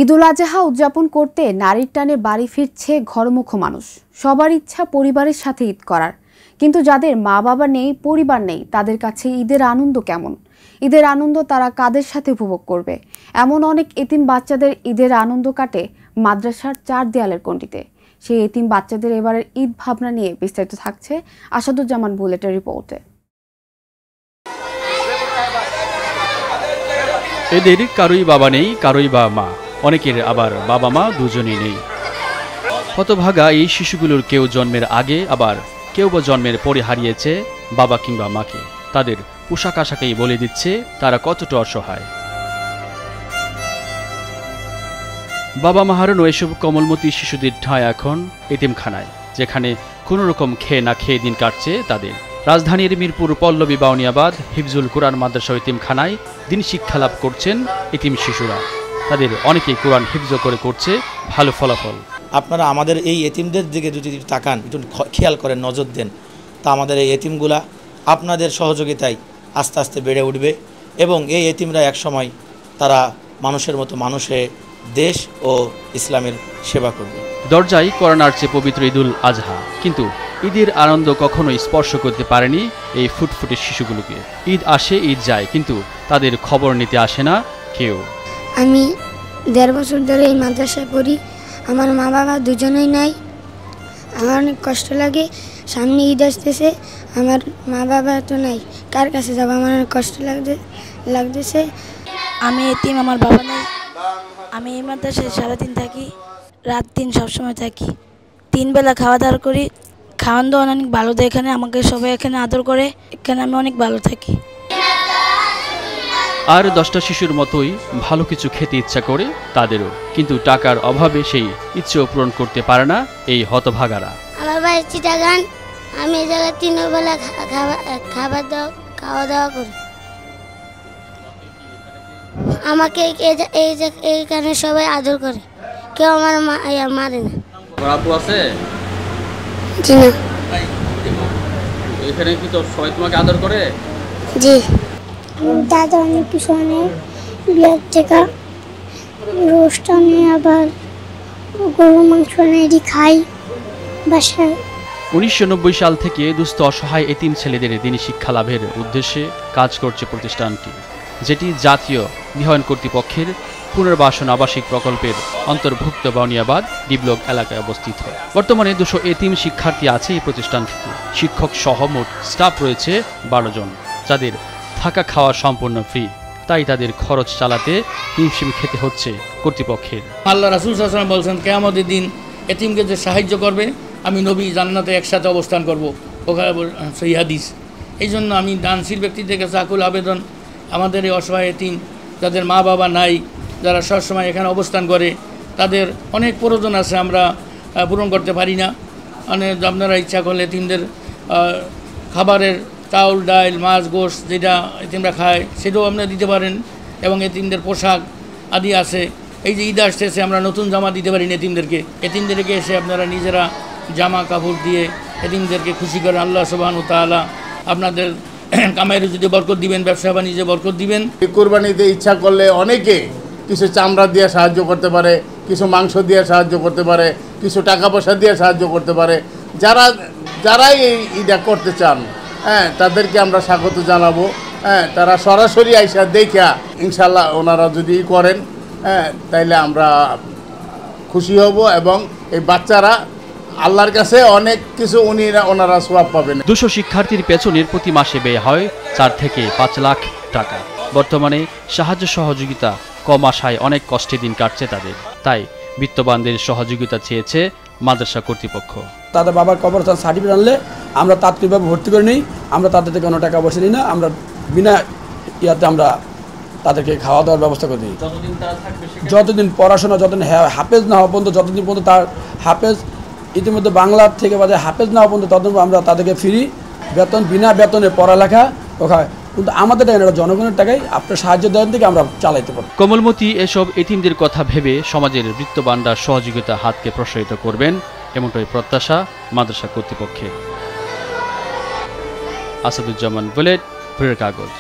ঈদুল আজহা উদযাপন করতে নারীর টানে বাড়ি ফিরছে ঘরমুখো মানুষ। সবার ইচ্ছা পরিবারের সাথে ঈদ করার, কিন্তু যাদের মা বাবা নেই, পরিবার নেই, তাদের কাছে ঈদের আনন্দ কেমন? ঈদের আনন্দ তারা কাদের সাথে উপভোগ করবে? এমন অনেক এতিম বাচ্চাদের ঈদের আনন্দ কাটে মাদ্রাসার চার দেয়ালের গণ্ডিতে। সেই এতিম বাচ্চাদের এবারের ঈদ ভাবনা নিয়ে বিস্তারিত থাকছে আসাদুজ্জামান বুলেটের রিপোর্টে। এদের কারোই বাবা নেই, কারোই বা মা, অনেকের আবার বাবা মা দুজনেই নেই। হতভাগা এই শিশুগুলোর কেউ জন্মের আগে, আবার কেউ বা জন্মের পরে হারিয়েছে বাবা কিংবা মাকে। তাদের পোশাক আশাকেই বলে দিচ্ছে তারা কতটা অসহায়। বাবা মা হারানো এসব কোমলমতি শিশুদের ঠাঁই এখন এতিমখানায়, যেখানে কোনো রকম খেয়ে না খেয়ে দিন কাটছে তাদের। রাজধানীর মিরপুর পল্লবী বাউনিয়াবাদ হিফজুল কোরআন মাদ্রাসা এতিমখানায় দিন শিক্ষা লাভ করছেন এতিম শিশুরা। তাদের অনেকেই কোরআন হিফজ করে করছে ভালো ফলাফল। আপনারা আমাদের এই এতিমদের দিকে যদি তাকান, একটু খেয়াল করেন, নজর দেন, তা আমাদের এই এতিমগুলা আপনাদের সহযোগিতায় আস্তে আস্তে বেড়ে উঠবে এবং এই এতিমরা একসময় তারা মানুষের মতো মানুষে দেশ ও ইসলামের সেবা করবে। দরজায় কোরআন আসছে পবিত্র ঈদুল আজহা, কিন্তু ঈদের আনন্দ কখনোই স্পর্শ করতে পারেনি এই ফুটফুটে শিশুগুলোকে। ঈদ আসে, ঈদ যায়, কিন্তু তাদের খবর নিতে আসে না কেউ। আমি 1.5 বছর ধরে এই মাদ্রাসায় পড়ি। আমার মা বাবা দুজনেই নাই। আমার অনেক কষ্ট লাগে। সামনে ঈদ আসতেছে, আমার মা বাবা তো নাই, কার কাছে যাবো? আমার অনেক কষ্ট লাগতেছে। আমি এতিম, আমার বাবা নেই। আমি এই মাদ্রাসায় সারাদিন থাকি, রাত দিন সবসময় থাকি। 3 বেলা খাওয়া দাওয়া করি। খাওয়ান দাওয়ান অনেক ভালো দেয় এখানে, আমাকে সবাই এখানে আদর করে, এখানে আমি অনেক ভালো থাকি। আর 10টা শিশুর মতোই ভালো কিছু খেতে ইচ্ছা করে তাদেরও, কিন্তু টাকার অভাবে সেই ইচ্ছেও পূরণ করতে পারে না এই হতভাগারা। আমার বাড়ি চিটাগান, আমি এই জায়গায় 3 বেলা খাওয়া দাওয়া করি। আমাকে এইখানে সবাই আদর করে, কেউ আমার মারে না। আপু আছে? জি না। এখানে কি তো সবাই তোমাকে আদর করে? জি। দাদা অনেক কিছু অনেক বিয়ের থেকে রোস্ট আনে, আবার গরু মাংস এনে খাই বাসায়। 1990 সাল থেকে দুস্থ অসহায় এতিম ছেলেদের দিনী শিক্ষা লাভের উদ্দেশ্যে কাজ করছে প্রতিষ্ঠানটি, যেটি জাতীয় গৃহায়ন কর্তৃপক্ষের পুনর্বাসন আবাসিক প্রকল্পের অন্তর্ভুক্ত বাউনিয়াবাদ ডিব্লক এলাকায় অবস্থিত। বর্তমানে 200 এতিম শিক্ষার্থী আছে এই প্রতিষ্ঠানটিতে। শিক্ষক সহ মোট স্টাফ রয়েছে 12 জন, যাদের থাকা খাওয়া সম্পূর্ণ ফ্রি। তাই তাদের খরচ চালাতে হিমশিম খেতে হচ্ছে কর্তৃপক্ষের। আল্লাহ রাসূল সাল্লাল্লাহু আলাইহি ওয়াসাল্লাম বলছেন, কিয়ামতের দিন এতিমকে যে সাহায্য করবে, আমি নবী জান্নাতে একসাথে অবস্থান করব। ওখানে সহিহ হাদিস। এই জন্য আমি দানশীল ব্যক্তিদের কাছে আকুল আবেদন, আমাদের এই অসহায় এতিম যাদের মা বাবা নাই, যারা সবসময় এখানে অবস্থান করে, তাদের অনেক প্রয়োজন আছে, আমরা পূরণ করতে পারি না। মানে আপনারা ইচ্ছা করলে এতিমদের খাবারের চাউল, ডাল, মাছ, গোশত যেটা এতিমরা খায় সেটাও আপনারা দিতে পারেন, এবং এতিমদের পোশাক আদি আছে। এই যে ঈদ আসতেছে, আমরা নতুন জামা দিতে পারি এতিমদেরকে এসে আপনারা নিজেরা জামা কাপড় দিয়ে এতিমদেরকে খুশি করেন। আল্লাহ সুবহানাহু ওয়া তাআলা আপনাদের কামাইরে যদি বরকত দিবেন, ব্যবসা বাণিজ্যে বরকত দিবেন। কুরবানিতে ইচ্ছা করলে অনেকে কিছু চামড়া দিয়ে সাহায্য করতে পারে, কিছু মাংস দিয়ে সাহায্য করতে পারে, কিছু টাকা পয়সা দিয়ে সাহায্য করতে পারে। যারাই এই ঈদটা করতে চান, তাদেরকে আমরা স্বাগত জানাবো। তারা সরাসরি আইসা দেখা ইনশাল্লাহ ওনারা যদি করেন, তাইলে আমরা খুশি হব, এবং এই বাচ্চারা আল্লাহর কাছে অনেক কিছু ওনারা সওয়াব পাবেন। 200 শিক্ষার্থীর পেছনের প্রতি মাসে ব্যয় হয় 4 থেকে 5 লাখ টাকা। বর্তমানে সাহায্য সহযোগিতা কম আসায় অনেক কষ্টে দিন কাটছে তাদের। তাই বিত্তবানদের সহযোগিতা চেয়েছে মাদ্রাসা কর্তৃপক্ষ। তাদের বাবার কবরস্থান সার্টিফিকেট আনলে আমরা তাৎক্ষণিকভাবে ভর্তি করে নিই। আমরা তাদের থেকে কোনো টাকা পয়সা নিই না, আমরা বিনা ইয়াতে আমরা তাদেরকে খাওয়া দাওয়ার ব্যবস্থা করে দিই। যতদিন পড়াশোনা, যতদিন হাফেজ না হওয়া পর্যন্ত, যতদিন পর্যন্ত তার হাফেজ ইতিমধ্যে বাংলার থেকে বাদে হাফেজ না হওয়া পর্যন্ত, ততদিন আমরা তাদেরকে ফ্রি বেতন, বিনা বেতনে পড়ালেখা ওখানে। কিন্তু আমাদের টাকা জনগণের টাকায় আপনার সাহায্য দেওয়ার দিকে আমরা চালাইতে পারি। কোমলমতি এসব এতিমদের কথা ভেবে সমাজের বৃত্তবানরা সহযোগিতা হাতকে প্রসারিত করবেন, এমনটাই প্রত্যাশা মাদ্রাসা কর্তৃপক্ষের। আসাদুজ্জামান বুলেট, ভোরের কাগজ।